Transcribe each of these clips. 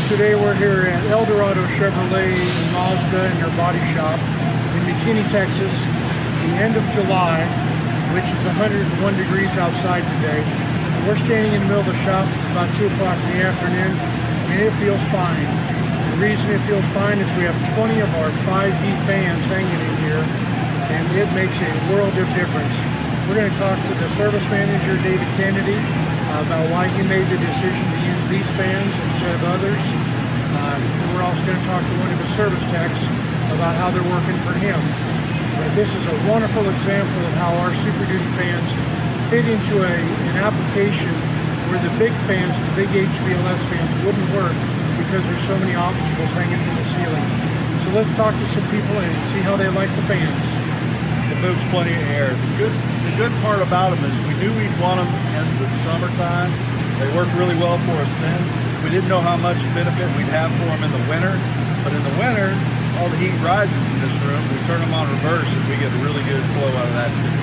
Today we're here at Dorado Chevrolet and Mazda in their body shop in McKinney, Texas, the end of July, which is 101 degrees outside today. And we're standing in the middle of the shop. It's about 2 o'clock in the afternoon, and it feels fine. The reason it feels fine is we have 20 of our 5D fans hanging in here, and it makes a world of difference. We're going to talk to the service manager, David Kennedy, about why he made the decision to use these fans instead of others. We're also going to talk to one of the service techs about how they're working for him. But this is a wonderful example of how our Super Duty fans fit into an application where the big fans, the big HVLS fans, wouldn't work because there's so many obstacles hanging from the ceiling. So let's talk to some people and see how they like the fans. It moves plenty of air. The good part about them is we knew we'd want them in the summertime. They work really well for us then. We didn't know how much benefit we'd have for them in the winter, but in the winter, all the heat rises in this room. We turn them on reverse and we get a really good flow out of that too.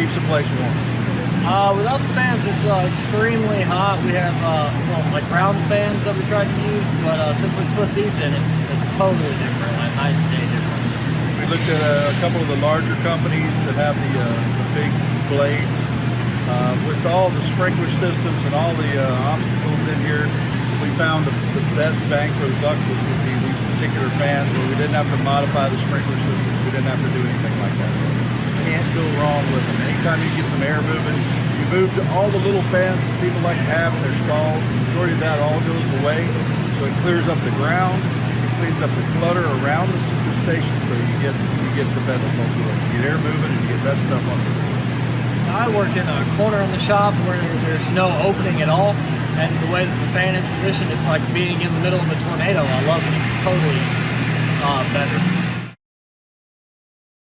Keeps the place warm. Without the fans, it's extremely hot. We have like round fans that we tried to use, but since we put these in, it's totally different, like night and day difference. We looked at a couple of the larger companies that have the big blades. With all the sprinkler systems and all the obstacles in here, we found the best bang for the buck would be these particular fans where we didn't have to modify the sprinkler systems. We didn't have to do anything like that. So you can't go wrong with them. Anytime you get some air moving, you move to all the little fans that people like to have in their stalls. The majority of that all goes away. So it clears up the ground. It cleans up the clutter around the station. So you get the best of both worlds. You get air moving and you get best stuff on the floor. I work in a corner in the shop where there's no opening at all, and the way that the fan is positioned, it's like being in the middle of a tornado. I love it. It's totally better.